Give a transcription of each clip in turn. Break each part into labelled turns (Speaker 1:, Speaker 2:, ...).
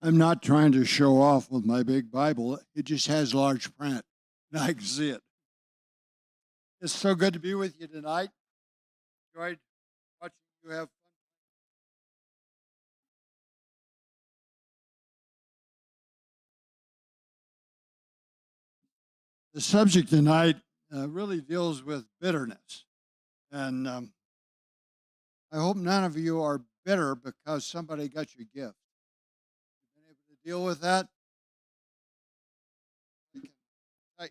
Speaker 1: I'm not trying to show off with my big Bible. It just has large print, and I can see it. It's so good to be with you tonight. Enjoyed watching you have fun. The subject tonight really deals with bitterness. And I hope none of you are bitter because somebody got you a gift. You've been able to deal with that? We can tighten this thing.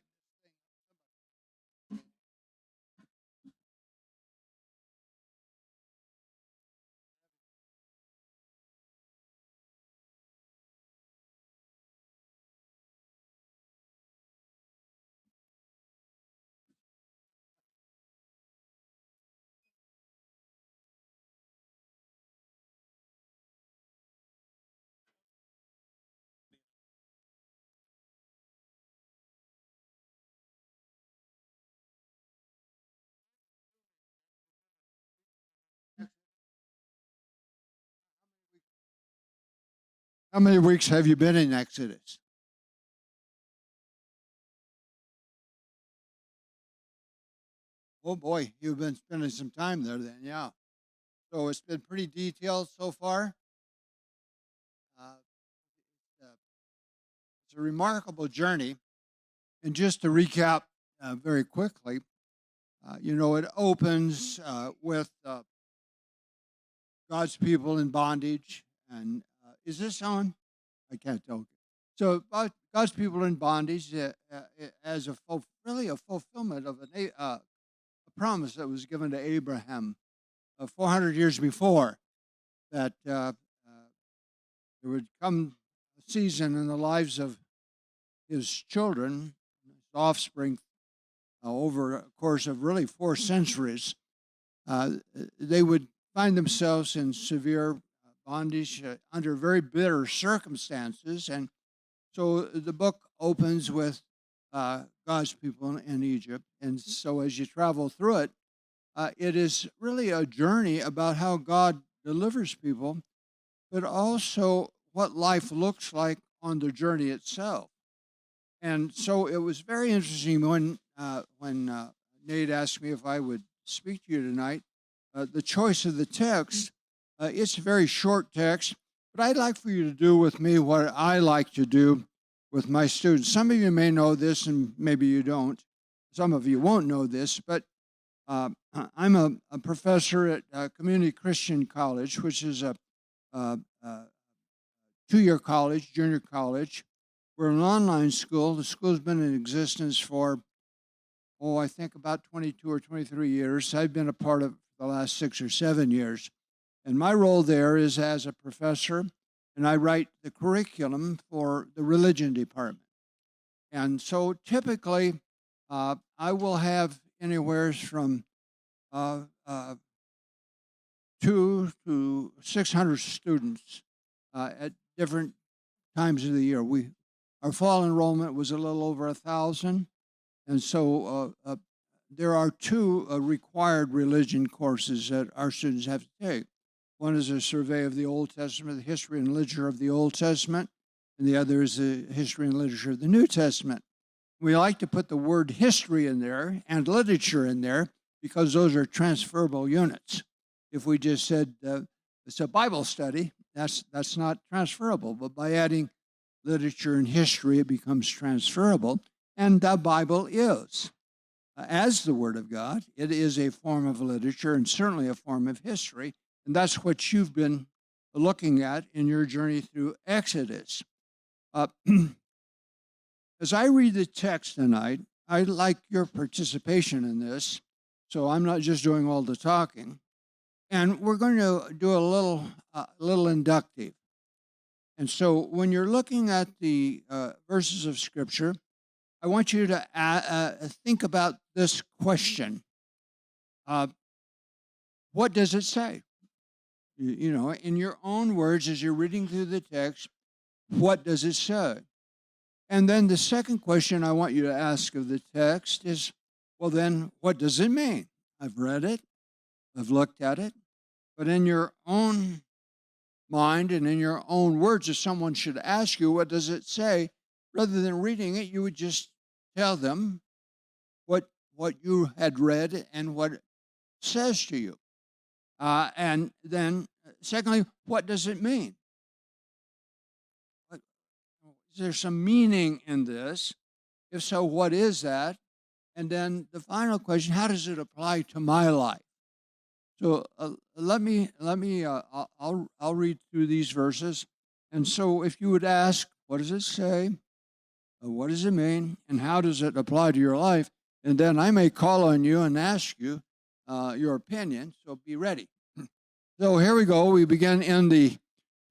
Speaker 1: How many weeks have you been in Exodus? Oh boy, you've been spending some time there then, yeah. So it's been pretty detailed so far. Uh, it's, uh, it's a remarkable journey. And just to recap very quickly, it opens with God's people in bondage. And is this on? I can't tell. So God's people in bondage as really a fulfillment of a promise that was given to Abraham 400 years before, that there would come a season in the lives of his children, his offspring, over a course of really 4 centuries. They would find themselves in severe bondage under very bitter circumstances. And so the book opens with God's people in Egypt. And so as you travel through it, it is really a journey about how God delivers people, but also what life looks like on the journey itself. And so it was very interesting when Nate asked me if I would speak to you tonight. The choice of the text, it's a very short text, but I'd like for you to do with me what I like to do with my students. Some of you may know this and maybe you don't. Some of you won't know this, but I'm a professor at Community Christian College, which is a 2-year college, junior college. We're an online school. The school's been in existence for, I think about 22 or 23 years. I've been a part of the last 6 or 7 years. And my role there is as a professor, and I write the curriculum for the religion department. And so typically, I will have anywhere from 2 to 600 students at different times of the year. Our fall enrollment was a little over 1,000, and so there are 2 required religion courses that our students have to take. One is a survey of the Old Testament, the history and literature of the Old Testament, and the other is the history and literature of the New Testament. We like to put the word history in there and literature in there because those are transferable units. If we just said it's a Bible study, that's not transferable. But by adding literature and history, it becomes transferable. And the Bible is, as the Word of God, it is a form of literature and certainly a form of history. And that's what you've been looking at in your journey through Exodus. As I read the text tonight, I'd like your participation in this. So I'm not just doing all the talking. And we're going to do a little inductive. And so when you're looking at the verses of Scripture, I want you to think about this question. What does it say? In your own words, as you're reading through the text, what does it say? And then the second question I want you to ask of the text is, well, then, what does it mean? I've read it. I've looked at it. But in your own mind and in your own words, if someone should ask you, what does it say? Rather than reading it, you would just tell them what you had read and what it says to you. And then, secondly, what does it mean? Is there some meaning in this? If so, what is that? And then the final question: how does it apply to my life? So I'll read through these verses. And so, if you would ask, what does it say? What does it mean? And how does it apply to your life? And then I may call on you and ask you your opinion. So be ready. So here we go. We begin in the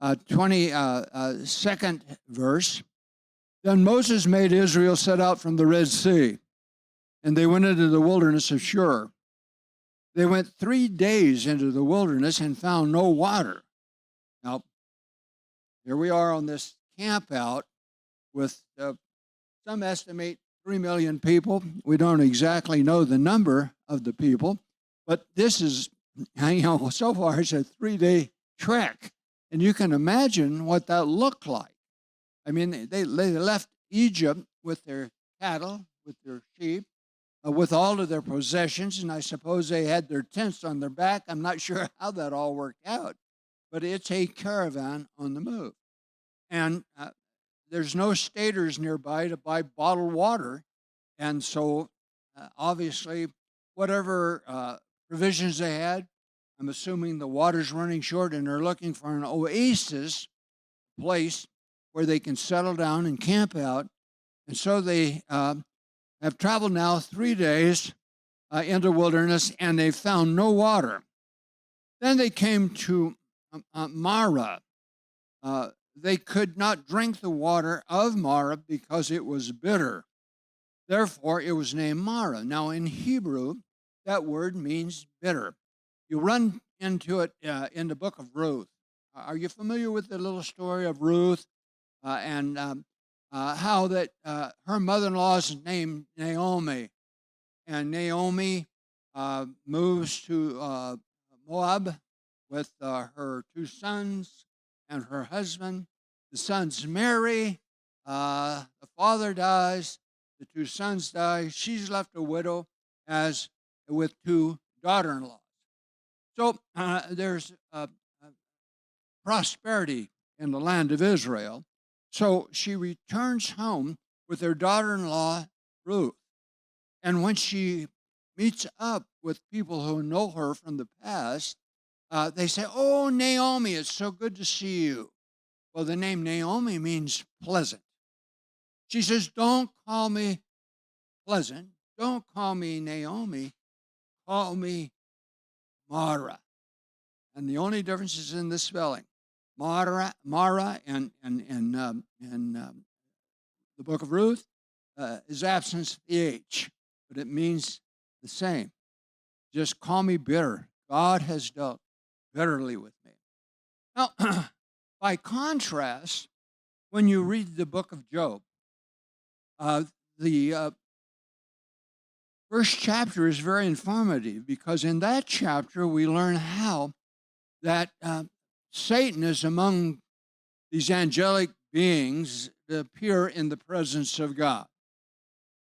Speaker 1: 22nd verse. Then Moses made Israel set out from the Red Sea, and they went into the wilderness of Shur. They went 3 days into the wilderness and found no water. Now, here we are on this camp out with some estimate 3 million people. We don't exactly know the number of the people, but this is, so far it's a 3-day trek. And you can imagine what that looked like. I mean, they left Egypt with their cattle, with their sheep, with all of their possessions, and I suppose they had their tents on their back. I'm not sure how that all worked out, but it's a caravan on the move. And there's no staters nearby to buy bottled water, and so obviously whatever provisions they had, I'm assuming the water's running short and they're looking for an oasis place where they can settle down and camp out. And so they have traveled now 3 days into wilderness, and they found no water. Then they came to Marah. They could not drink the water of Marah because it was bitter. Therefore, it was named Marah. Now, in Hebrew, that word means bitter. You run into it in the book of Ruth. Are you familiar with the little story of Ruth and how that her mother-in-law is named Naomi, and Naomi moves to Moab with her 2 sons and her husband. The sons marry, the father dies, the 2 sons die. She's left a widow as with 2 daughter-in-laws. So there's prosperity in the land of Israel. So she returns home with her daughter-in-law, Ruth. And when she meets up with people who know her from the past, they say, "Oh, Naomi, it's so good to see you." Well, the name Naomi means pleasant. She says, "Don't call me pleasant. Don't call me Naomi. Call me Mara." And the only difference is in the spelling. Mara in the book of Ruth is absence the H, but it means the same. Just call me bitter. God has dealt bitterly with me. Now, by contrast, when you read the book of Job, the first chapter is very informative, because in that chapter we learn how that Satan is among these angelic beings that appear in the presence of God.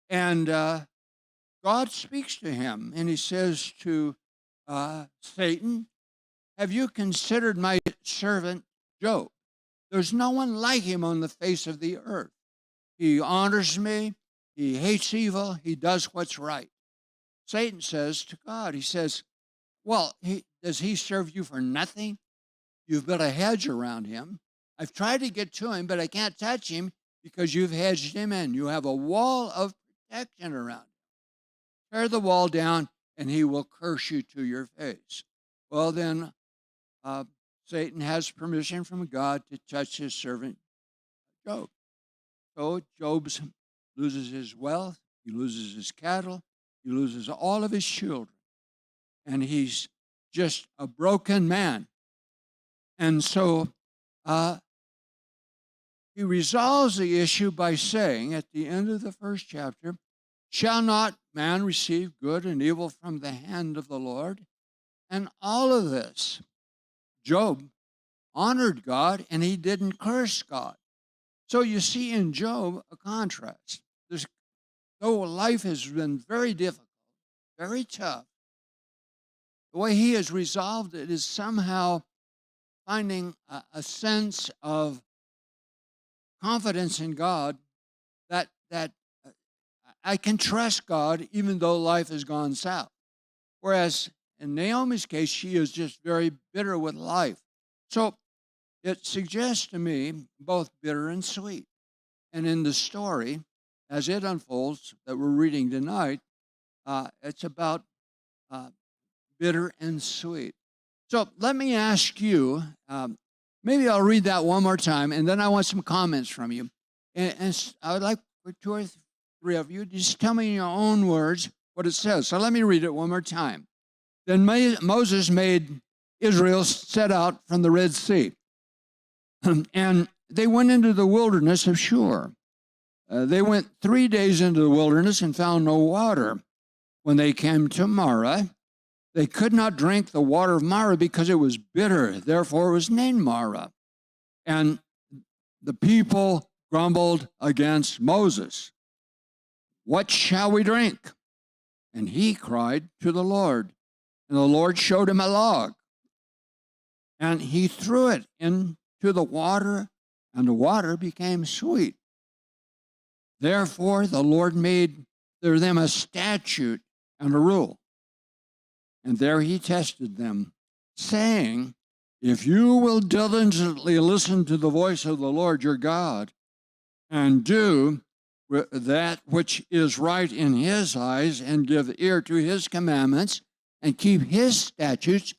Speaker 1: And God speaks to him, and he says to Satan, "Have you considered my servant Job? There's no one like him on the face of the earth. He honors me, he hates evil, he does what's right." Satan says to God, he says, "Well, does he serve you for nothing? You've built a hedge around him. I've tried to get to him, but I can't touch him because you've hedged him in. You have a wall of protection around him. Tear the wall down, and he will curse you to your face." Well, then Satan has permission from God to touch his servant Job. So Job loses his wealth, he loses his cattle, he loses all of his children, and he's just a broken man. And so he resolves the issue by saying at the end of the first chapter, "Shall not man receive good and evil from the hand of the Lord?" And all of this, Job honored God and he didn't curse God. So you see in Job a contrast. Though life has been very difficult, very tough, the way he has resolved it is somehow finding a sense of confidence in God that I can trust God even though life has gone south. Whereas in Naomi's case, she is just very bitter with life. So it suggests to me both bitter and sweet. And in the story, as it unfolds that we're reading tonight, it's about bitter and sweet. So let me ask you, maybe I'll read that one more time, and then I want some comments from you. And I would like for two or three of you to just tell me in your own words what it says. So let me read it one more time. Then Moses made Israel set out from the Red Sea, and they went into the wilderness of Shur. They went 3 days into the wilderness and found no water. When they came to Marah, they could not drink the water of Marah because it was bitter. Therefore, it was named Marah. And the people grumbled against Moses. What shall we drink? And he cried to the Lord. And the Lord showed him a log. And he threw it into the water, and the water became sweet. Therefore, the Lord made them a statute and a rule. And there he tested them, saying, if you will diligently listen to the voice of the Lord your God, and do that which is right in his eyes, and give ear to his commandments, and keep his statutes,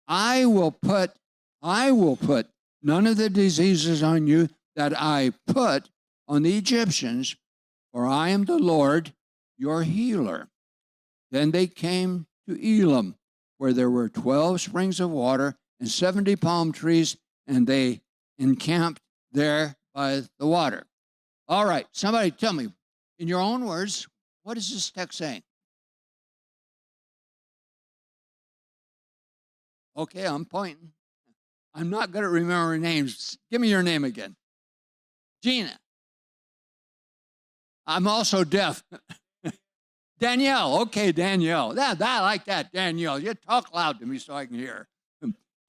Speaker 1: I will put none of the diseases on you that I put on the Egyptians, for I am the Lord your healer. Then they came to Elim, where there were 12 springs of water and 70 palm trees, and they encamped there by the water. All right, somebody tell me, in your own words, what is this text saying? Okay, I'm pointing. I'm not good at remembering names. Give me your name again. Gina. I'm also deaf. Danielle. Okay, Danielle. I like that, Danielle. You talk loud to me so I can hear.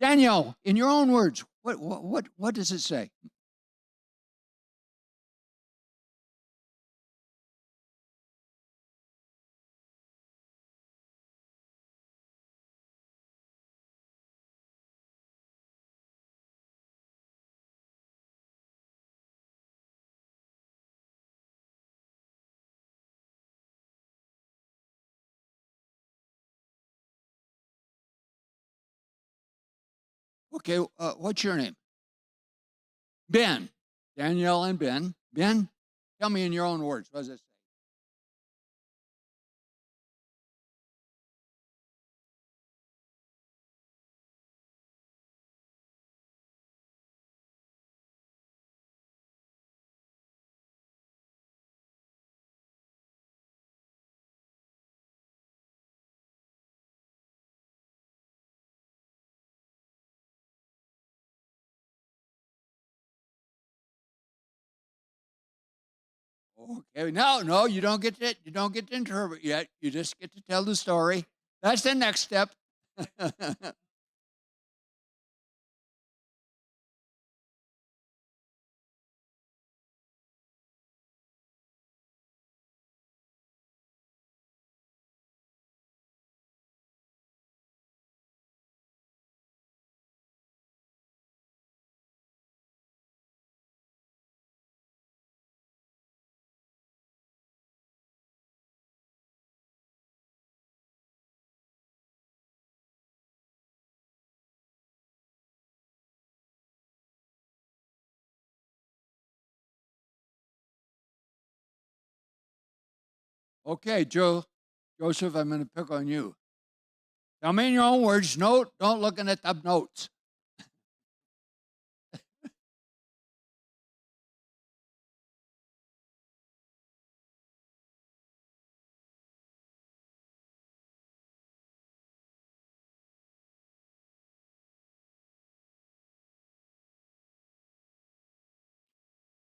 Speaker 1: Danielle, in your own words, what does it say? Okay, what's your name? Ben. Danielle and Ben. Ben, tell me in your own words, what does it say? Okay, no, you don't get to interpret yet. You just get to tell the story. That's the next step. Okay, Joseph, I'm going to pick on you. Tell me in your own words. Note, don't looking at the notes.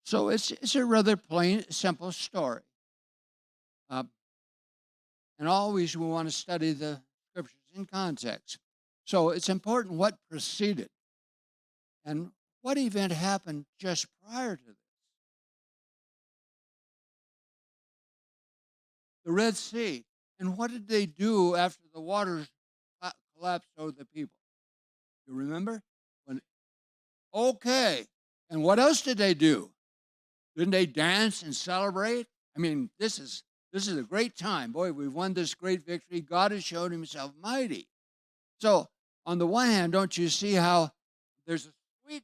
Speaker 1: So it's a rather plain, simple story. Uh, and always we want to study the scriptures in context. So it's important what preceded and what event happened just prior to this. The Red Sea. And what did they do after the waters collapsed over the people? You remember? Okay. And what else did they do? Didn't they dance and celebrate? I mean, this is a great time. Boy, we've won this great victory. God has shown himself mighty. So, on the one hand, don't you see how there's a sweetness?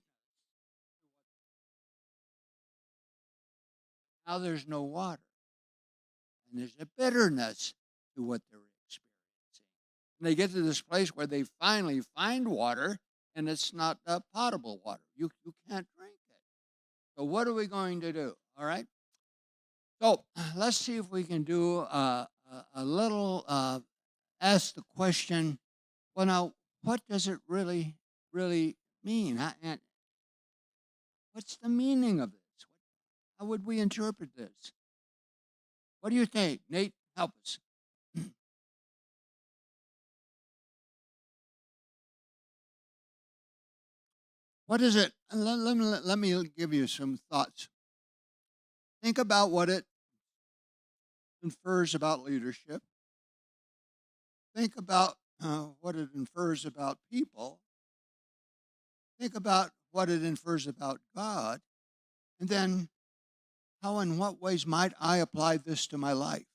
Speaker 1: Now there's no water. And there's a bitterness to what they're experiencing. And they get to this place where they finally find water, and it's not potable water. You can't drink it. So what are we going to do? All right? So let's see if we can do a little, ask the question, well, now, what does it really mean? And what's the meaning of this? How would we interpret this? What do you think? Nate, help us. What is it? Let me give you some thoughts. Think about what it infers about leadership. Think about what it infers about people. Think about what it infers about God. And then how and what ways might I apply this to my life?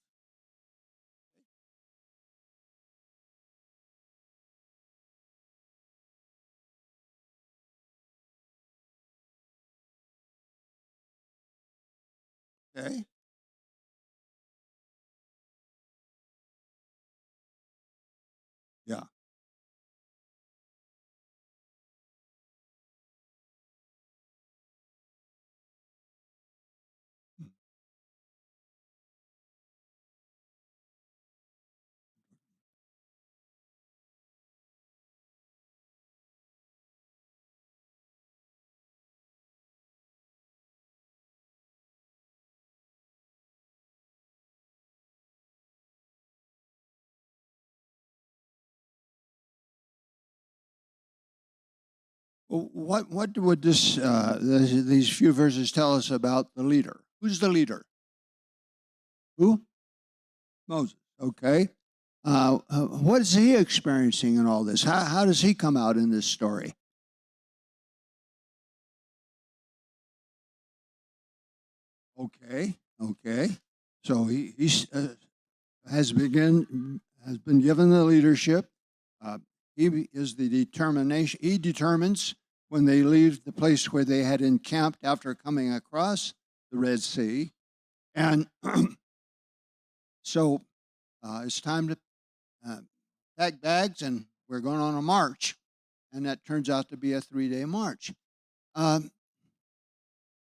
Speaker 1: Okay? Yeah. Well, what would these few verses tell us about the leader? Who's the leader? Who? Moses. Okay. What is he experiencing in all this? How does he come out in this story? Okay. Okay. So he has been given the leadership. He is the determination. He determines when they leave the place where they had encamped after coming across the Red Sea, and so it's time to pack bags, and we're going on a march, and that turns out to be a 3-day march.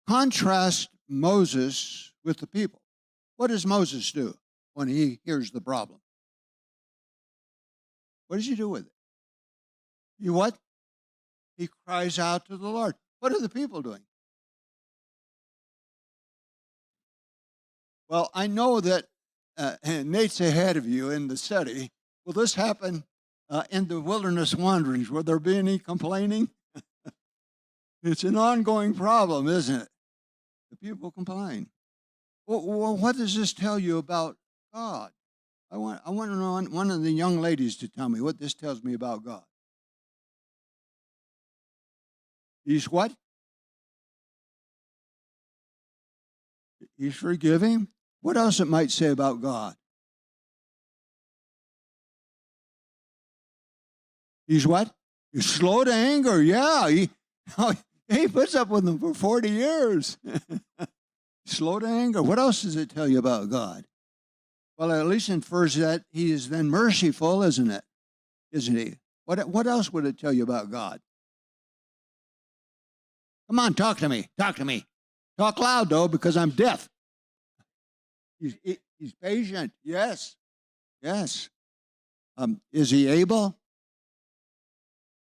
Speaker 1: Contrast Moses with the people. What does Moses do when he hears the problem? What does he do with it? You what? He cries out to the Lord. What are the people doing? Well, I know that Nate's ahead of you in the study. Will this happen in the wilderness wanderings? Will there be any complaining? It's an ongoing problem, isn't it? The people complain. Well, what does this tell you about God? I want to know one of the young ladies to tell me what this tells me about God. He's what? He's forgiving. What else it might say about God? He's what? He's slow to anger. Yeah, he puts up with them for 40 years. Slow to anger. What else does it tell you about God? Well, at least infers that he is then merciful, isn't it? Isn't he? What else would it tell you about God? Come on, talk to me. Talk to me. Talk loud, though, because I'm deaf. He's patient. Yes. Yes. Is he able?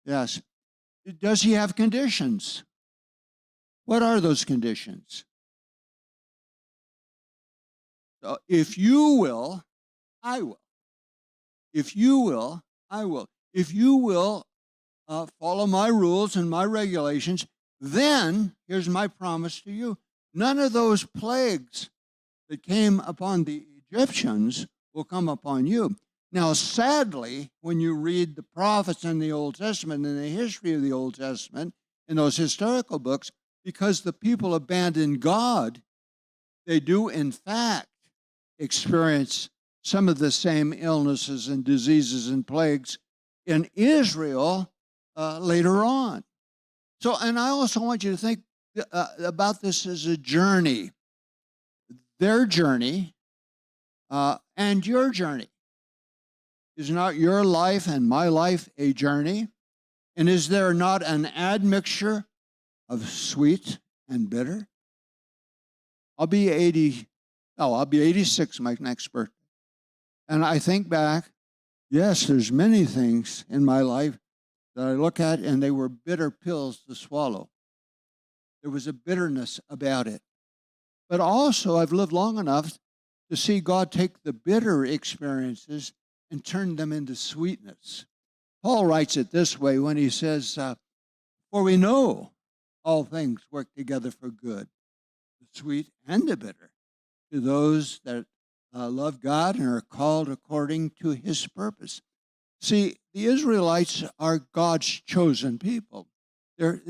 Speaker 1: Yes. Does he have conditions? What are those conditions? So if you will, I will. If you will, I will. If you will follow my rules and my regulations, then here's my promise to you. None of those plagues that came upon the Egyptians will come upon you. Now, sadly, when you read the prophets in the Old Testament and the history of the Old Testament in those historical books, because the people abandoned God, they do, in fact, experience some of the same illnesses and diseases and plagues in Israel later on. So, and I also want you to think about this as a journey, their journey and your journey. Is not your life and my life a journey? And is there not an admixture of sweet and bitter? I'll be 86 my next birthday. And I think back, yes, there's many things in my life that I look at and they were bitter pills to swallow. There was a bitterness about it. But also I've lived long enough to see God take the bitter experiences and turn them into sweetness. Paul writes it this way when he says, for we know all things work together for good, the sweet and the bitter, to those that love God and are called according to his purpose. See, the Israelites are God's chosen people. They're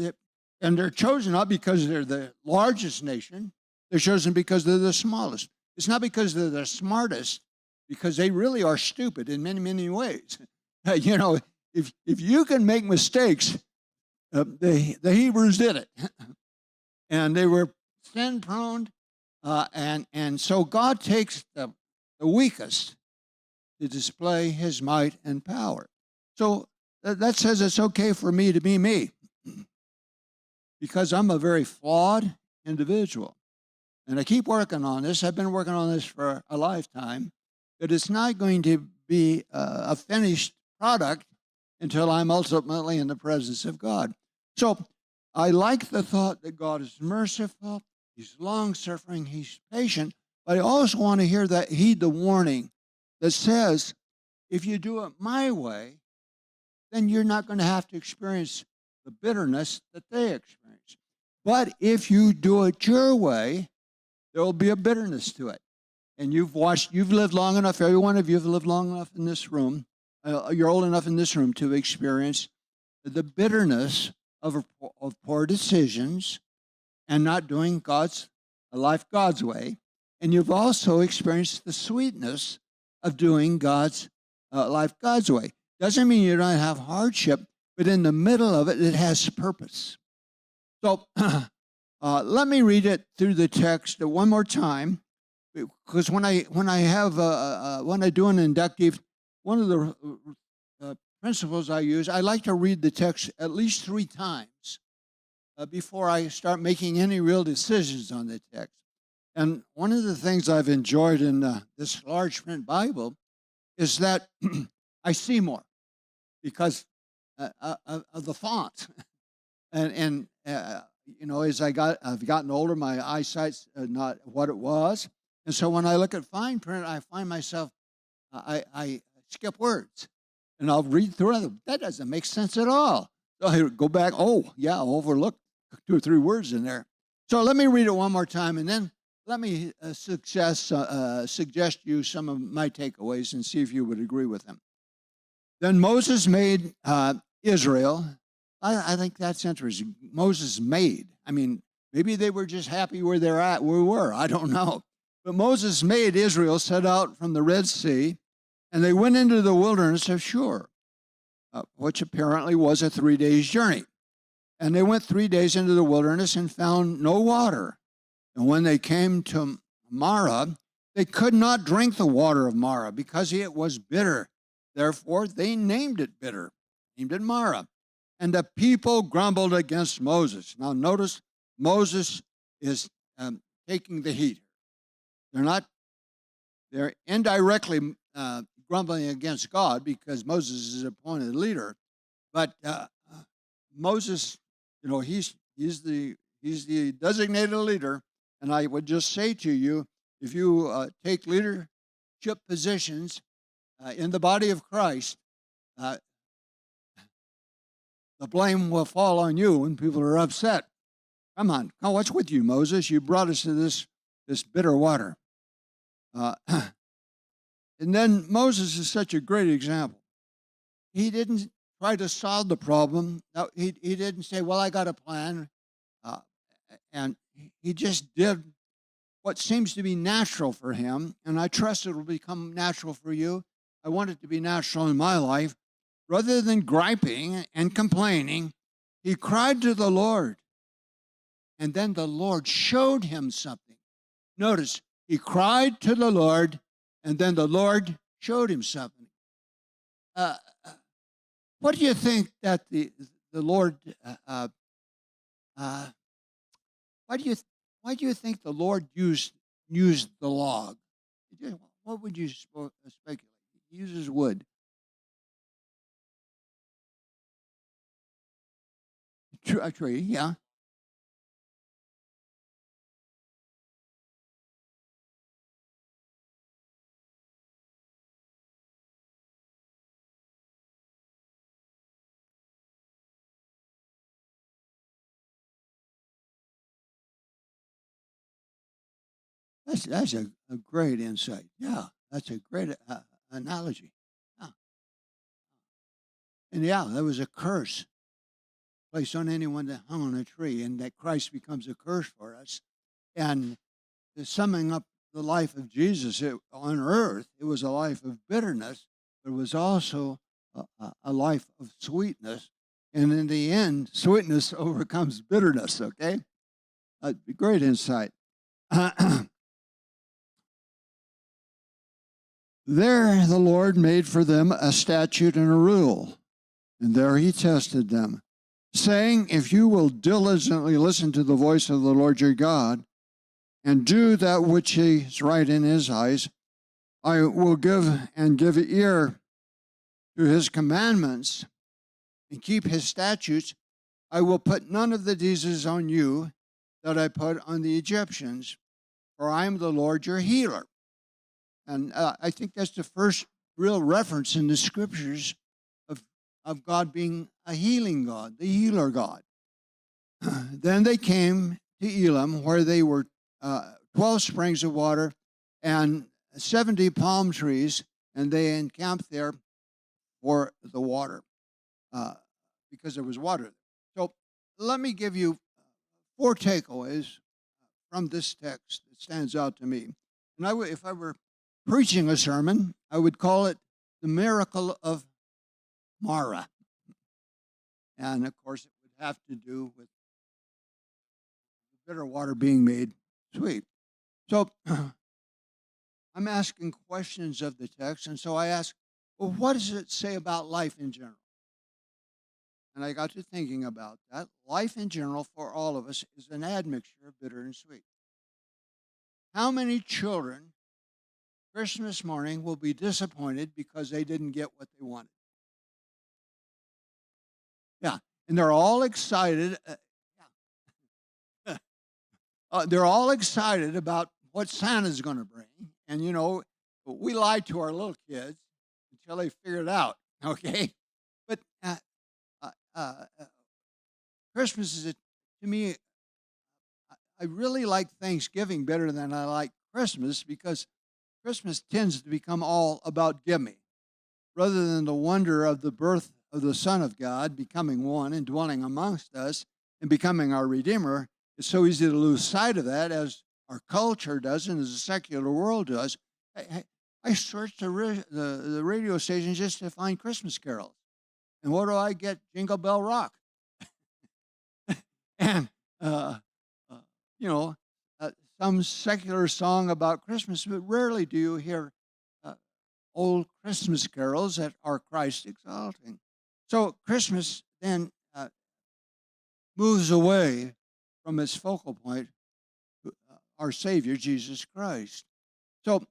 Speaker 1: chosen not because they're the largest nation. They're chosen because they're the smallest. It's not because they're the smartest, because they really are stupid in many, many ways. You know, if you can make mistakes, the Hebrews did it. And they were sin prone. And so God takes the weakest to display his might and power. So that says it's okay for me to be me, because I'm a very flawed individual. And I keep working on this. I've been working on this for a lifetime. But it's not going to be a finished product until I'm ultimately in the presence of God. So I like the thought that God is merciful, he's long-suffering, he's patient, but I also want to heed the warning that says, if you do it my way, then you're not going to have to experience the bitterness that they experience. But if you do it your way, there will be a bitterness to it. And you've lived long enough, every one of you have lived long enough in this room, you're old enough in this room to experience the bitterness of poor decisions and not doing life God's way. And you've also experienced the sweetness of doing life God's way. Doesn't mean you don't have hardship, but in the middle of it, it has purpose. So let me read it through the text one more time. Because when I do an inductive, one of the principles I use, I like to read the text at least 3 times before I start making any real decisions on the text. And one of the things I've enjoyed in this large print Bible is that I see more because of the font. And you know, as I've gotten older, my eyesight's not what it was. And so when I look at fine print, I find myself, I skip words. And I'll read through it. That doesn't make sense at all. So I go back, oh, yeah, I'll overlook 2 or 3 words in there. So let me read it one more time, and then let me suggest you some of my takeaways and see if you would agree with them. Then Moses made Israel. I think that's interesting. Moses made. I mean, maybe they were just happy where they're at, where we were. I don't know. But Moses made Israel set out from the Red Sea, and they went into the wilderness of Shur, which apparently was a 3 days journey. And they went 3 days into the wilderness and found no water. And when they came to Marah, they could not drink the water of Marah because it was bitter. Therefore, they named it bitter, named it Marah. And the people grumbled against Moses. Now, notice Moses is taking the heat. They're indirectly grumbling against God because Moses is appointed leader. But Moses, you know, he's the designated leader. And I would just say to you, if you take leadership positions in the body of Christ, uh, the blame will fall on you when people are upset. Come on, what's with you, Moses? You brought us to this bitter water. And then Moses is such a great example. He didn't try to solve the problem. No, he didn't say, well, I got a plan. And he just did what seems to be natural for him. And I trust it will become natural for you. I want it to be natural in my life. Rather than griping and complaining, he cried to the Lord. And then the Lord showed him something. Notice, he cried to the Lord, and then the Lord showed him something. What do you think that the Lord? Why do you think the Lord used the log? What would you speculate? He uses wood. A tree, yeah. That's a great insight. Yeah, that's a great analogy. Yeah. And yeah, there was a curse placed on anyone that hung on a tree, and that Christ becomes a curse for us. And summing up the life of Jesus on earth, it was a life of bitterness, but it was also a life of sweetness. And in the end, sweetness overcomes bitterness, okay? Great insight. There the Lord made for them a statute and a rule, and there he tested them, saying, if you will diligently listen to the voice of the Lord your God, and do that which is right in his eyes, I will give ear to his commandments, and keep his statutes. I will put none of the diseases on you that I put on the Egyptians, for I am the Lord your healer. And I think that's the first real reference in the scriptures of God being a healing God, the healer God. Then they came to Elim, where they were 12 springs of water and 70 palm trees, and they encamped there for the water because there was water. So let me give you 4 takeaways from this text that stands out to me. And if I were preaching a sermon, I would call it the miracle of Mara. And of course, it would have to do with the bitter water being made sweet. So I'm asking questions of the text, and so I ask, well, what does it say about life in general? And I got to thinking about that. Life in general, for all of us, is an admixture of bitter and sweet. How many children Christmas morning will be disappointed because they didn't get what they wanted? Yeah, and they're all excited. They're all excited about what Santa's going to bring. And, you know, we lie to our little kids until they figure it out, okay? But Christmas is, to me, I really like Thanksgiving better than I like Christmas, because Christmas tends to become all about give me, rather than the wonder of the birth of the Son of God becoming one and dwelling amongst us and becoming our Redeemer. It's so easy to lose sight of that, as our culture does and as the secular world does. I searched the radio station just to find Christmas carols. And what do I get? Jingle Bell Rock. And, you know, some secular song about Christmas, but rarely do you hear old Christmas carols that are Christ exalting. So Christmas then moves away from its focal point, our Savior, Jesus Christ. So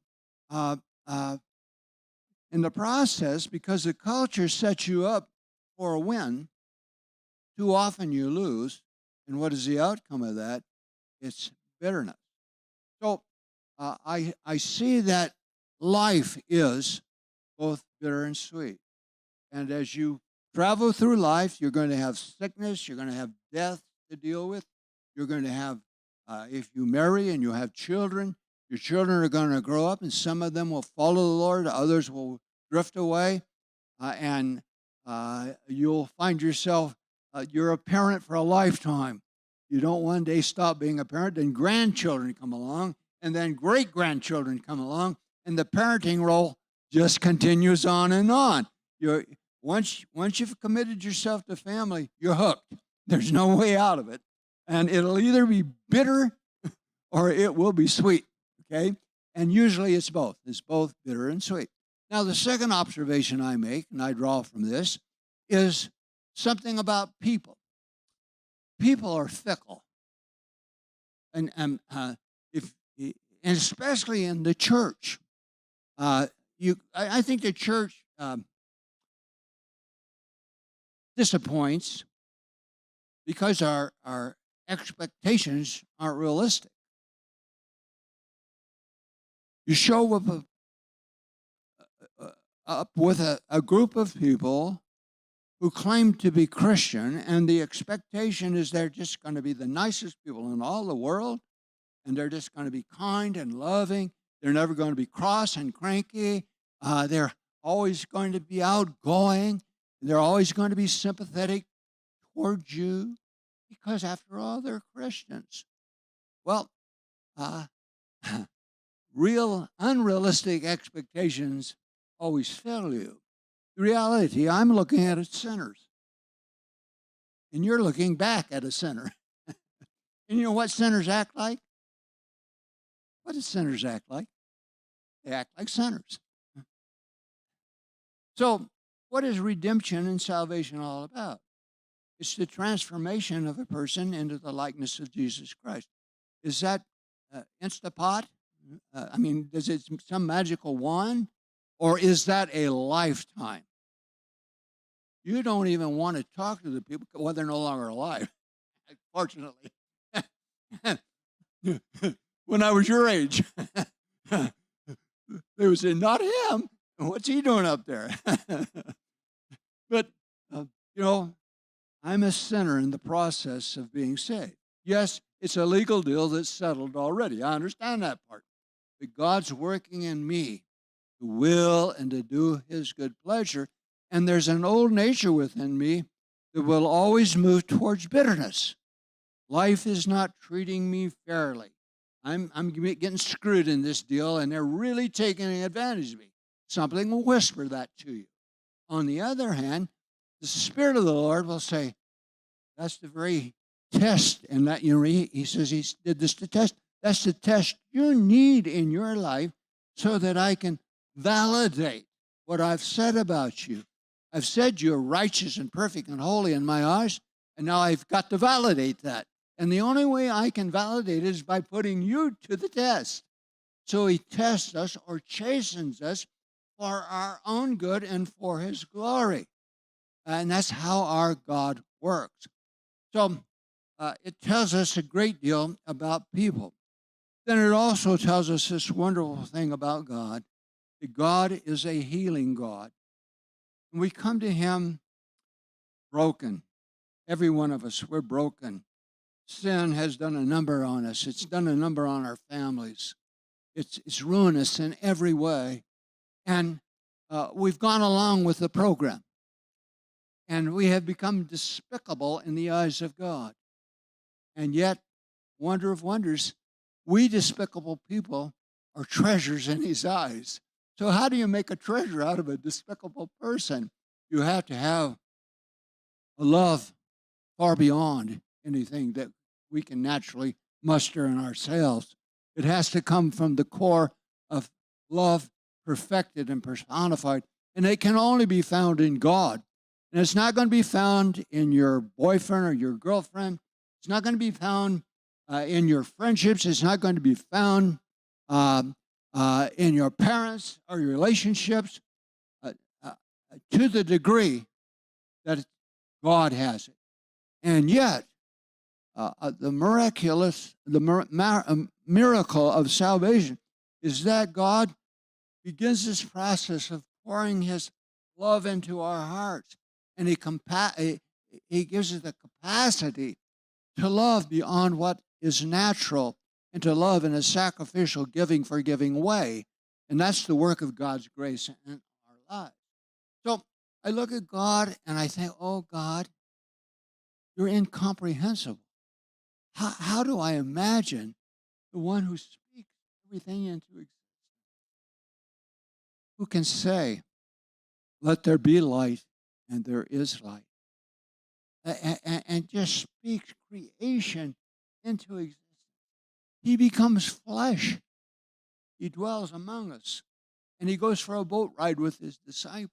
Speaker 1: in the process, because the culture sets you up for a win, too often you lose. And what is the outcome of that? It's bitterness. So I see that life is both bitter and sweet. And as you travel through life, you're going to have sickness, you're going to have death to deal with. You're going to have, if you marry and you have children, your children are going to grow up, and some of them will follow the Lord, others will drift away, and you'll find yourself, you're a parent for a lifetime. You don't one day stop being a parent, then grandchildren come along, and then great-grandchildren come along, and the parenting role just continues on and on. Once you've committed yourself to family, you're hooked. There's no way out of it. And it'll either be bitter or it will be sweet, okay? And usually it's both. It's both bitter and sweet. Now, the second observation I make, and I draw from this, is something about people. People are fickle. And especially in the church. I think the church disappoints because our expectations aren't realistic. You show up with a group of people who claim to be Christian, and the expectation is they're just going to be the nicest people in all the world, and they're just going to be kind and loving. They're never going to be cross and cranky. They're always going to be outgoing. They're always going to be sympathetic towards you because, after all, they're Christians. Well, unrealistic expectations always fail you. The reality, I'm looking at sinners, and you're looking back at a sinner. And you know what sinners act like? What do sinners act like? They act like sinners. So, what is redemption and salvation all about? It's the transformation of a person into the likeness of Jesus Christ. Is that Instapot? Is it some magical wand? Or is that a lifetime? You don't even want to talk to the people. Well, they're no longer alive, fortunately. When I was your age, they would say, not him. What's he doing up there? But, I'm a sinner in the process of being saved. Yes, it's a legal deal that's settled already. I understand that part. But God's working in me to will and to do his good pleasure. And there's an old nature within me that will always move towards bitterness. Life is not treating me fairly. I'm getting screwed in this deal, and they're really taking advantage of me. Something will whisper that to you. On the other hand, the Spirit of the Lord will say, that's the very test. And that, he says he did this to test. That's the test you need in your life so that I can validate what I've said about you. I've said you're righteous and perfect and holy in my eyes, and now I've got to validate that. And the only way I can validate it is by putting you to the test. So he tests us or chastens us for our own good and for his glory. And that's how our God works. So it tells us a great deal about people. Then it also tells us this wonderful thing about God, that God is a healing God. And we come to him broken. Every one of us, we're broken. Sin has done a number on us. It's done a number on our families. It's ruinous in every way. And we've gone along with the program. And we have become despicable in the eyes of God. And yet, wonder of wonders, we despicable people are treasures in his eyes. So how do you make a treasure out of a despicable person? You have to have a love far beyond anything that we can naturally muster in ourselves. It has to come from the core of love perfected and personified. And it can only be found in God. And it's not going to be found in your boyfriend or your girlfriend. It's not going to be found in your friendships. It's not going to be found in your parents or your relationships to the degree that God has it. And yet, the miracle of salvation is that God begins this process of pouring his love into our hearts. And he gives us the capacity to love beyond what is natural and to love in a sacrificial, giving, forgiving way. And that's the work of God's grace in our lives. So I look at God and I think, oh, God, you're incomprehensible. How do I imagine the one who speaks everything into existence? Who can say, let there be light, and there is light. And just speaks creation into existence. He becomes flesh. He dwells among us. And he goes for a boat ride with his disciples.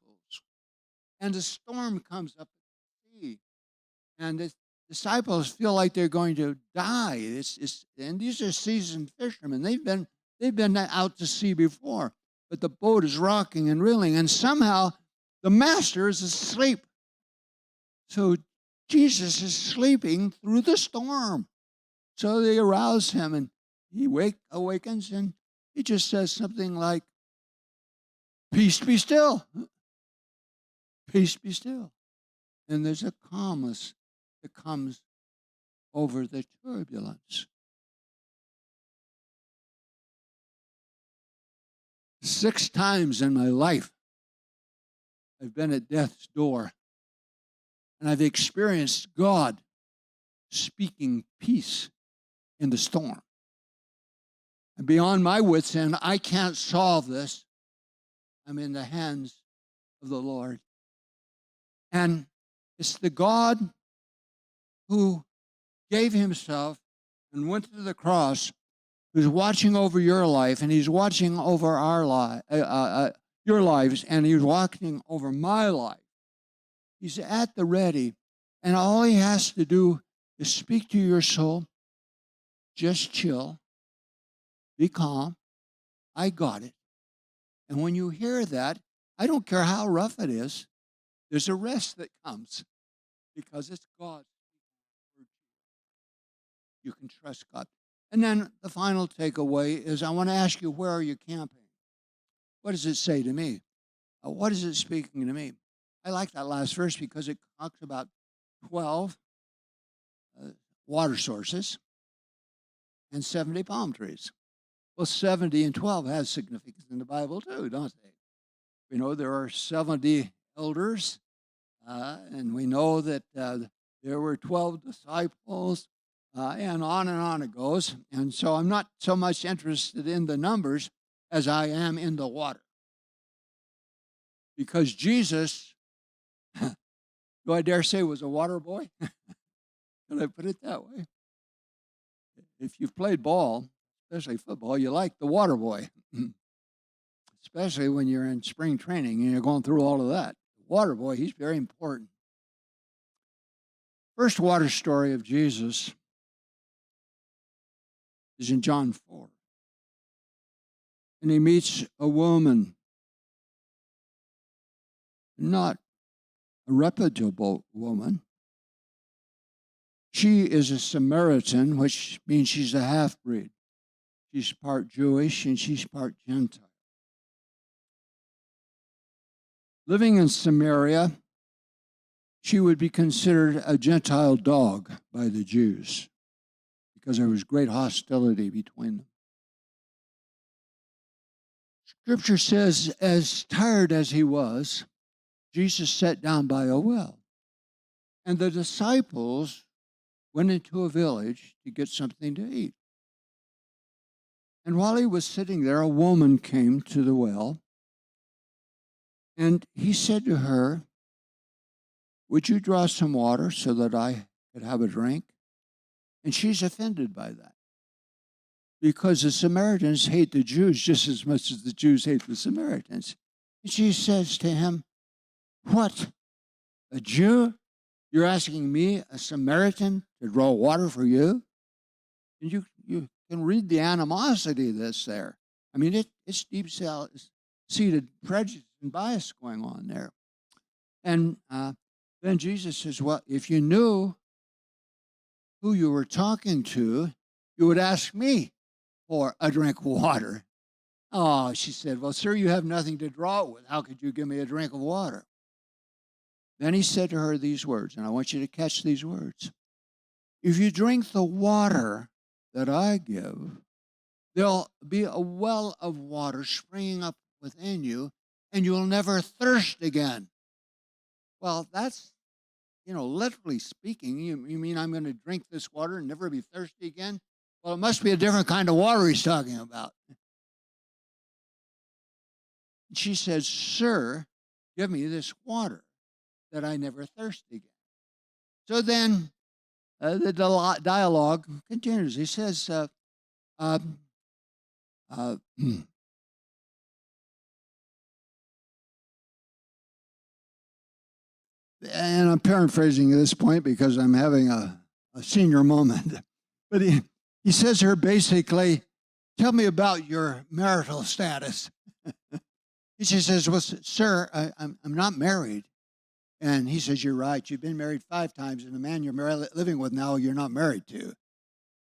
Speaker 1: And a storm comes up at the sea. And the disciples feel like they're going to die. And these are seasoned fishermen. They've been out to sea before. But the boat is rocking and reeling. And somehow the master is asleep. So Jesus is sleeping through the storm. So they arouse him, and he awakens, and he just says something like, peace be still. Peace be still. And there's a calmness that comes over the turbulence. 6 times in my life, I've been at death's door, and I've experienced God speaking peace in the storm. And beyond my wits' end, I can't solve this. I'm in the hands of the Lord. And it's the God who gave himself and went to the cross, who's watching over your life, and he's watching over your lives, and he's watching over my life. He's at the ready, and all he has to do is speak to your soul. Just chill. Be calm. I got it. And when you hear that, I don't care how rough it is, there's a rest that comes because it's God. You can trust God. And then the final takeaway is I want to ask you, where are you camping? What does it say to me? What is it speaking to me? I like that last verse because it talks about 12 water sources and 70 palm trees. Well, 70 and 12 has significance in the Bible too, don't they? We know there are 70 elders, and we know that there were 12 disciples, and on it goes. And so I'm not so much interested in the numbers as I am in the water. Because Jesus, do I dare say, was a water boy? Can I put it that way? If you've played ball, especially football, you like the water boy. Especially when you're in spring training and you're going through all of that. The water boy, he's very important. First water story of Jesus is in John 4. And he meets a woman, not a reputable woman. She is a Samaritan, which means she's a half-breed. She's part Jewish and she's part Gentile. Living in Samaria, she would be considered a Gentile dog by the Jews because there was great hostility between them. Scripture says, as tired as he was, Jesus sat down by a well. And the disciples went into a village to get something to eat. And while he was sitting there, a woman came to the well. And he said to her, would you draw some water so that I could have a drink? And she's offended by that. Because the Samaritans hate the Jews just as much as the Jews hate the Samaritans. And she says to him, what? A Jew? You're asking me, a Samaritan, to draw water for you? And you can read the animosity that's there. I mean, it's deep-seated prejudice and bias going on there. And then Jesus says, well, if you knew who you were talking to, you would ask me for a drink of water. Oh, she said, well, sir, you have nothing to draw it with. How could you give me a drink of water? Then he said to her these words, and I want you to catch these words. If you drink the water that I give, there'll be a well of water springing up within you, and you'll never thirst again. Well, that's, literally speaking, you mean I'm going to drink this water and never be thirsty again? Well, it must be a different kind of water he's talking about. She said, sir, give me this water that I never thirst again. So then the dialogue continues. He says, and I'm paraphrasing at this point because I'm having a senior moment. But he says to her basically, tell me about your marital status. She says, well, sir, I'm not married. And he says, you're right. You've been married 5 times, and the man you're living with now, you're not married to.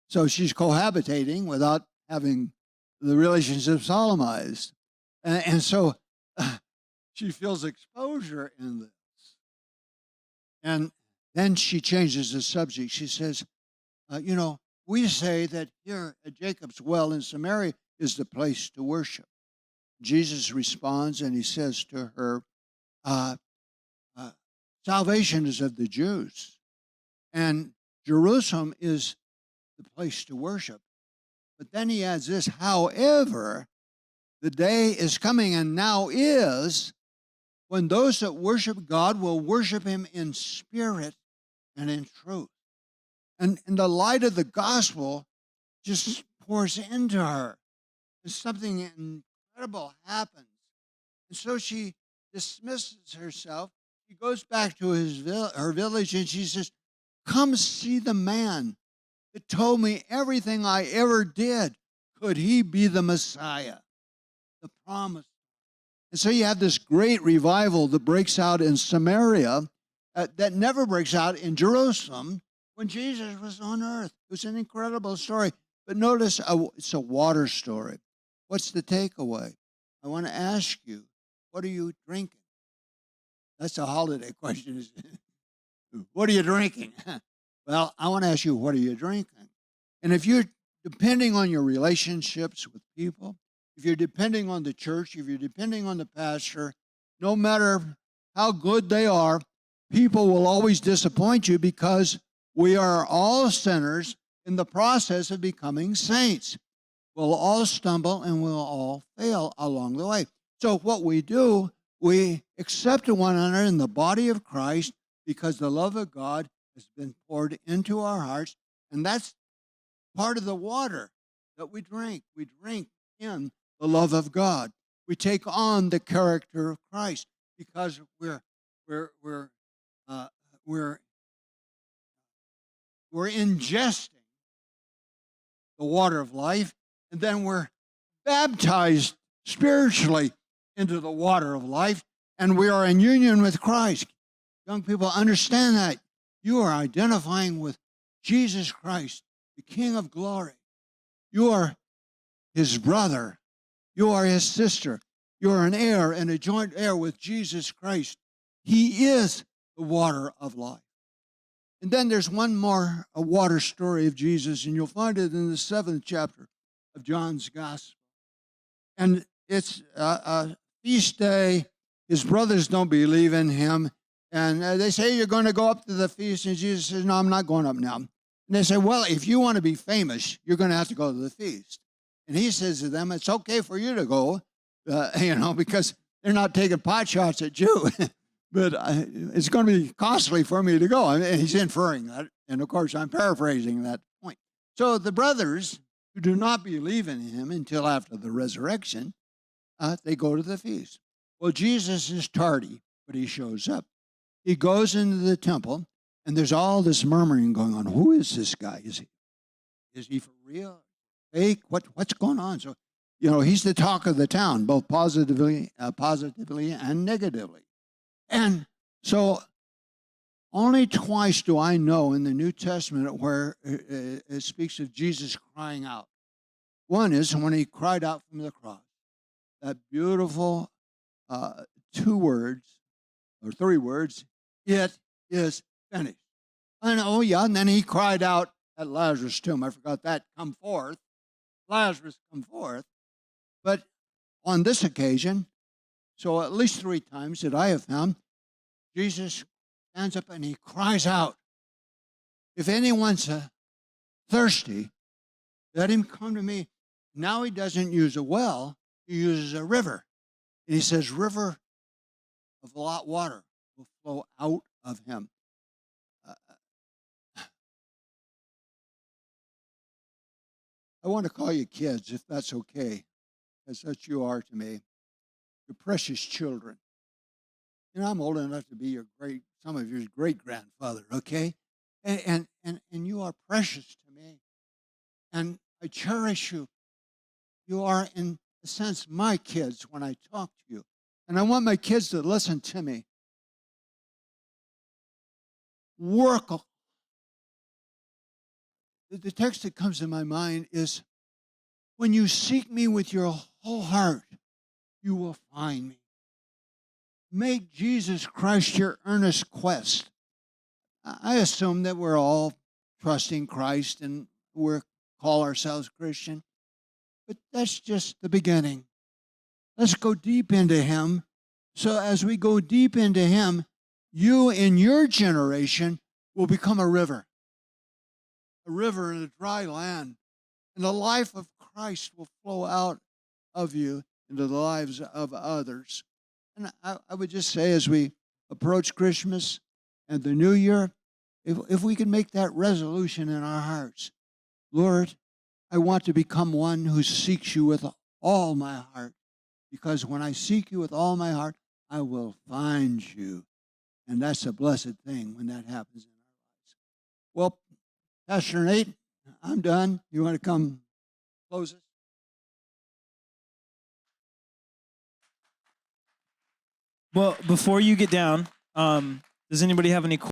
Speaker 1: So she's cohabitating without having the relationship solemnized. And so she feels exposure in this. And then she changes the subject. She says, we say that here at Jacob's well in Samaria is the place to worship. Jesus responds and he says to her, salvation is of the Jews, and Jerusalem is the place to worship. But then he adds this, however, the day is coming and now is when those that worship God will worship him in spirit and in truth. And the light of the gospel just pours into her. And something incredible happens. And so she dismisses herself. She goes back to her village and she says, come see the man that told me everything I ever did. Could he be the Messiah, the promised? And so you have this great revival that breaks out in Samaria that never breaks out in Jerusalem when Jesus was on earth. It was an incredible story. But notice it's a water story. What's the takeaway? I want to ask you, what are you drinking? That's a holiday question, isn't it? What are you drinking? Well, I want to ask you, what are you drinking? And if you're depending on your relationships with people, if you're depending on the church, if you're depending on the pastor, no matter how good they are, people will always disappoint you because we are all sinners in the process of becoming saints. We'll all stumble and we'll all fail along the way. So what we do, we accept one another in the body of Christ because the love of God has been poured into our hearts. And that's part of the water that we drink. We drink in the love of God. We take on the character of Christ because we're ingesting the water of life, and then we're baptized spiritually into the water of life, and we are in union with Christ. Young people, understand that. You are identifying with Jesus Christ, the King of glory. You are his brother. You are his sister. You are an heir and a joint heir with Jesus Christ. He is the water of life. And then there's one more water story of Jesus, and you'll find it in the 7th chapter of John's Gospel. And it's a feast day. His brothers don't believe in him. And they say, you're going to go up to the feast. And Jesus says, no, I'm not going up now. And they say, well, if you want to be famous, you're going to have to go to the feast. And he says to them, it's okay for you to go, because they're not taking pot shots at you. But it's going to be costly for me to go. And he's inferring that. And, of course, I'm paraphrasing that point. So the brothers who do not believe in him until after the resurrection, they go to the feast. Well, Jesus is tardy, but he shows up. He goes into the temple, and there's all this murmuring going on. Who is this guy? Is he for real? Fake? What's going on? So, he's the talk of the town, both positively and negatively. And so only twice do I know in the New Testament where it speaks of Jesus crying out. One is when he cried out from the cross. that beautiful 2 words or 3 words, "It is finished." And and then he cried out at Lazarus' tomb. I forgot that. Come forth, Lazarus, come forth. But on this occasion, so at least 3 times that I have found, Jesus stands up and he cries out, "If anyone's thirsty, let him come to me." Now he doesn't use a well, he uses a river. And he says, "River of hot water will flow out of him." Uh, I want to call you kids, if that's okay, because such you are to me. You're precious children. I'm old enough to be some of your great grandfather, okay? And you are precious to me. And I cherish you. You are, in a sense, my kids when I talk to you. And I want my kids to listen to me. Work. The text that comes to my mind is, "When you seek me with your whole heart, you will find me." Make Jesus Christ your earnest quest. I assume that we're all trusting Christ and we call ourselves Christian, but that's just the beginning. Let's go deep into Him. So as we go deep into Him, you in your generation will become a river in a dry land. And the life of Christ will flow out of you into the lives of others. And I would just say, as we approach Christmas and the new year, if we can make that resolution in our hearts, "Lord, I want to become one who seeks you with all my heart, because when I seek you with all my heart, I will find you." And that's a blessed thing when that happens in our lives. Well, Pastor Nate, I'm done. You want to come close us?
Speaker 2: Well, before you get down, does anybody have any